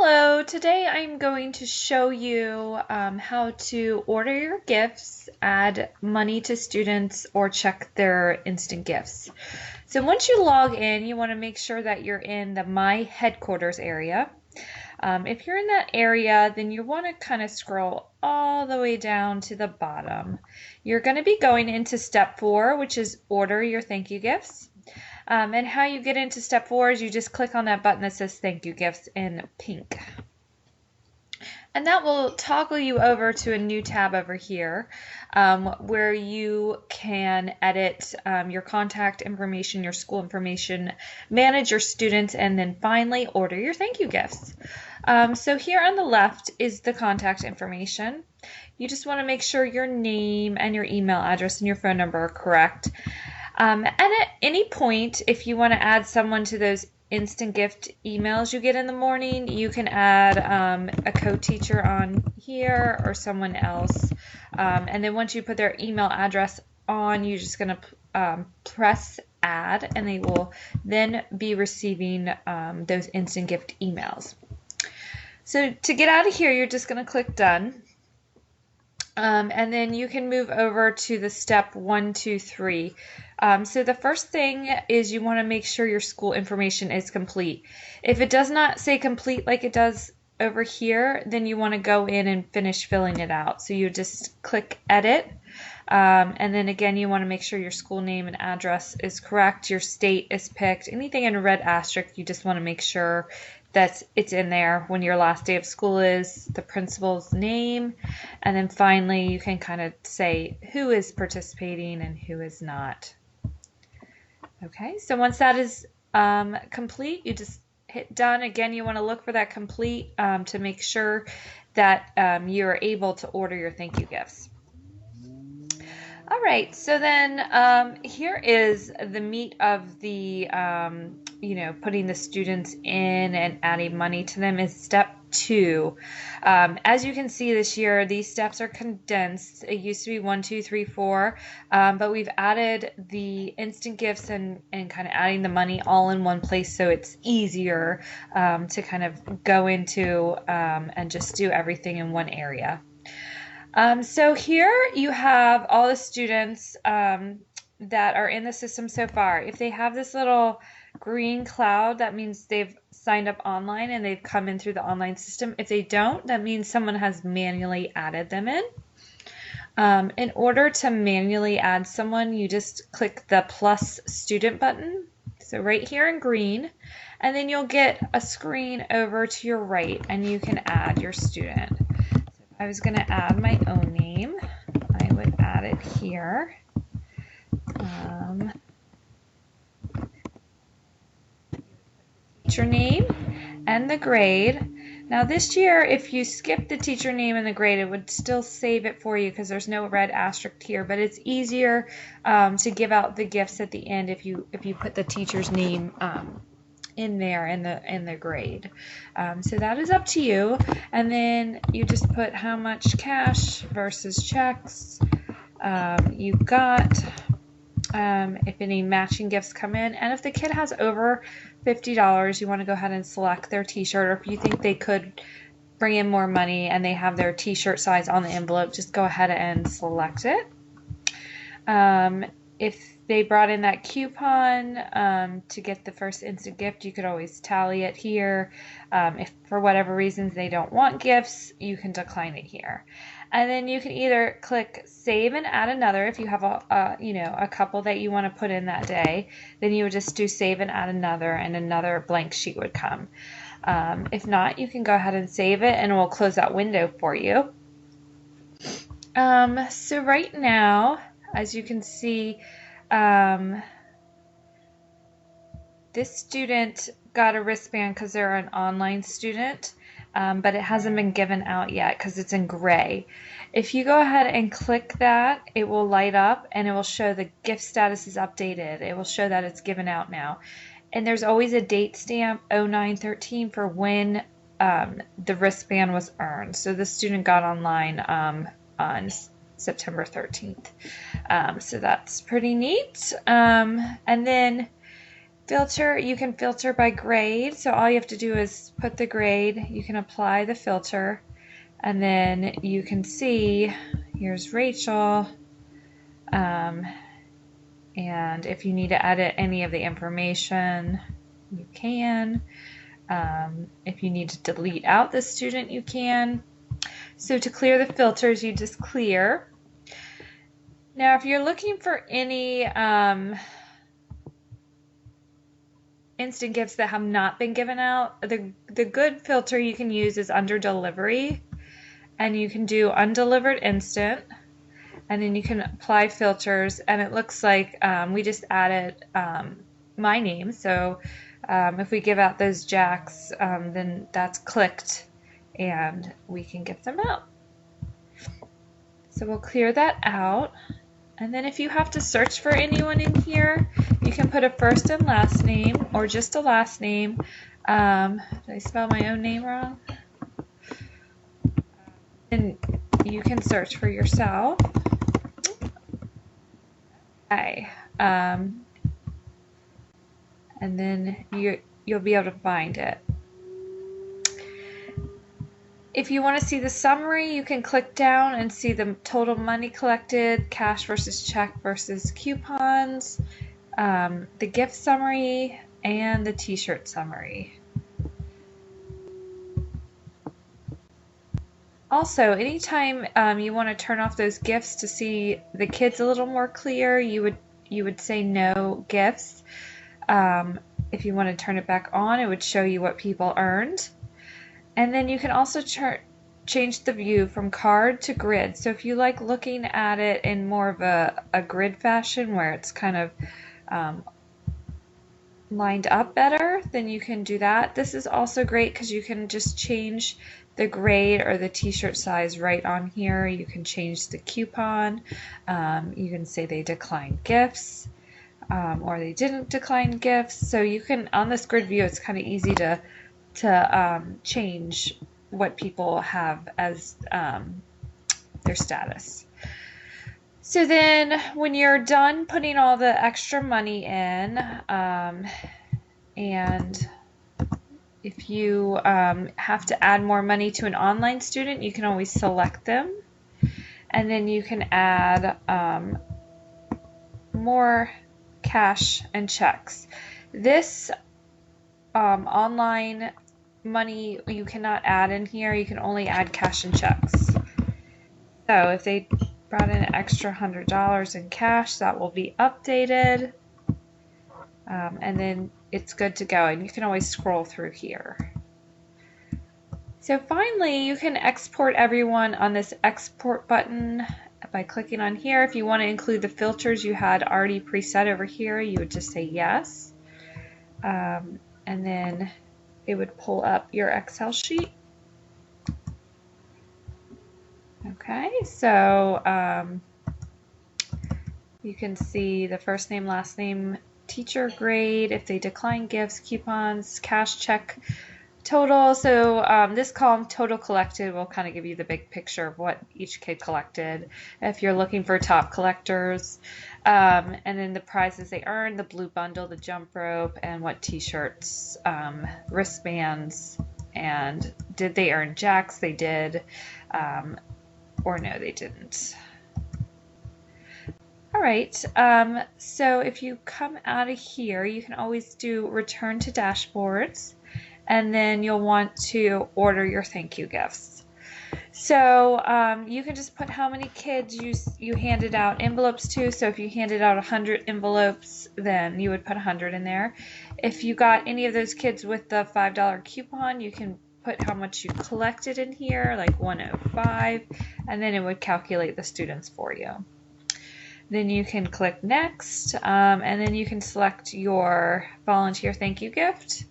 Hello, today I'm going to show you how to order your gifts, add money to students, or check their instant gifts. So once you log in, you want to make sure that you're in the My Headquarters area. If you're in that area, then you want to kind of scroll all the way down to the bottom. You're going to be going into step 4, which is order your thank you gifts. And how you get into step 4 is you just click on that button that says thank you gifts in pink. And that will toggle you over to a new tab over here where you can edit your contact information, your school information, manage your students, and then finally order your thank you gifts. So here on the left is the contact information. You just want to make sure your name and your email address and your phone number are correct. And at any point, if you want to add someone to those instant gift emails you get in the morning, you can add a co-teacher on here or someone else. And then once you put their email address on, you're just going to press add, and they will then be receiving those instant gift emails. So to get out of here, you're just going to click done. And then you can move over to the step 1, 2, 3. So the first thing is you want to make sure your school information is complete. If it does not say complete like it does over here, then you want to go in and finish filling it out. So you just click edit. And then again, you want to make sure your school name and address is correct, your state is picked. Anything in red asterisk, you just want to make sure that it's in there when your last day of school is, the principal's name, and then finally you can kind of say who is participating and who is not. Okay, so once that is complete, you just hit done. Again, you want to look for that complete to make sure that you're able to order your thank you gifts. All right, so then here is the meat of the, putting the students in and adding money to them is step 2. As you can see this year, these steps are condensed. It used to be 1, 2, 3, 4, but we've added the instant gifts and kind of adding the money all in one place, so it's easier to kind of go into and just do everything in one area. So here you have all the students that are in the system so far. If they have this little green cloud, that means they've signed up online and they've come in through the online system. If they don't, that means someone has manually added them in. In order to manually add someone, you just click the plus student button. So right here in green, and then you'll get a screen over to your right and you can add your student. I was going to add my own name. I would add it here. Teacher name and the grade. Now this year, if you skip the teacher name and the grade, it would still save it for you because there's no red asterisk here, but it's easier to give out the gifts at the end if you put the teacher's name in there in the grade. So that is up to you, and then you just put how much cash versus checks you got, if any matching gifts come in, and if the kid has over $50, you want to go ahead and select their t-shirt, or if you think they could bring in more money and they have their t-shirt size on the envelope, just go ahead and select it. If they brought in that coupon to get the first instant gift, you could always tally it here. If for whatever reasons they don't want gifts, you can decline it here. And then you can either click save and add another if you have a couple that you want to put in that day. Then you would just do save and add another, and another blank sheet would come. If not, you can go ahead and save it and it will close that window for you. So right now, as you can see, this student got a wristband because they're an online student, but it hasn't been given out yet because it's in gray. If you go ahead and click that, it will light up and it will show the gift status is updated. It will show that it's given out now. And there's always a date stamp, 0913, for when the wristband was earned. So the student got online on September 13th. So that's pretty neat. And then Filter, you can filter by grade. So all you have to do is put the grade, you can apply the filter, and then you can see, here's Rachel. And if you need to edit any of the information, you can. If you need to delete out the student, you can. So to clear the filters, you just clear. Now, if you're looking for any instant gifts that have not been given out, the good filter you can use is under delivery, and you can do undelivered instant, and then you can apply filters, and it looks like we just added my name. So if we give out those jacks, then that's clicked and we can get them out. So we'll clear that out. And then if you have to search for anyone in here, you can put a first and last name or just a last name. Did I spell my own name wrong? And you can search for yourself. Okay. And then you'll be able to find it. If you want to see the summary, you can click down and see the total money collected, cash versus check versus coupons, the gift summary, and the t-shirt summary. Also, anytime you want to turn off those gifts to see the kids a little more clear, you would say no gifts. If you want to turn it back on, it would show you what people earned. And then you can also change the view from card to grid. So if you like looking at it in more of a grid fashion where it's kind of lined up better, then you can do that. This is also great because you can just change the grade or the t-shirt size right on here. You can change the coupon. You can say they declined gifts or they didn't decline gifts. So you can, on this grid view, it's kind of easy to change what people have as their status. So then when you're done putting all the extra money in, and if you have to add more money to an online student, you can always select them, and then you can add more cash and checks. This online money you cannot add in here. You can only add cash and checks. So if they brought in an extra $100 in cash, that will be updated, and then it's good to go, and you can always scroll through here. So finally, you can export everyone on this export button by clicking on here. If you want to include the filters you had already preset over here, you would just say yes, and then it would pull up your Excel sheet. Okay, so you can see the first name, last name, teacher, grade, if they decline gifts, coupons, cash, check, total. So this column, total collected, will kind of give you the big picture of what each kid collected. If you're looking for top collectors, and then the prizes they earned, the blue bundle, the jump rope, and what t-shirts, wristbands, and did they earn jacks? They did, or no, they didn't. All right, so if you come out of here, you can always do return to dashboards, and then you'll want to order your thank you gifts. So you can just put how many kids you handed out envelopes to. So if you handed out 100 envelopes, then you would put 100 in there. If you got any of those kids with the $5 coupon, you can put how much you collected in here, like 105, and then it would calculate the students for you. Then you can click next, and then you can select your volunteer thank you gift.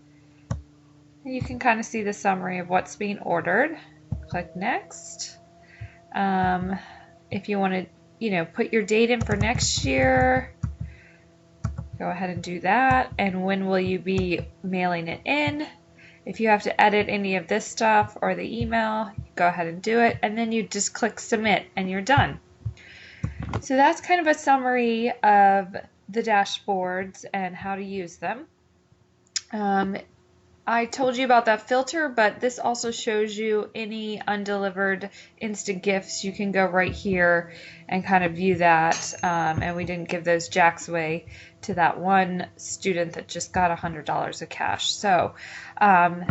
And you can kind of see the summary of what's being ordered. Click next. If you want to, put your date in for next year, go ahead and do that. And when will you be mailing it in? If you have to edit any of this stuff or the email, go ahead and do it. And then you just click submit and you're done. So that's kind of a summary of the dashboards and how to use them. Um, I told you about that filter, but this also shows you any undelivered instant gifts. You can go right here and kind of view that. And we didn't give those jacks away to that one student that just got $100 of cash. So um,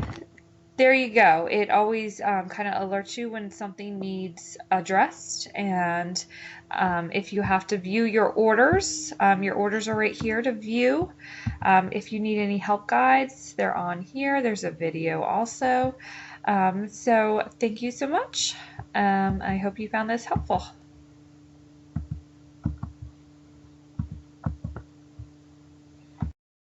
there you go. It always kind of alerts you when something needs addressed. And if you have to view your orders are right here to view. If you need any help guides, they're on here. There's a video also. So thank you so much. I hope you found this helpful.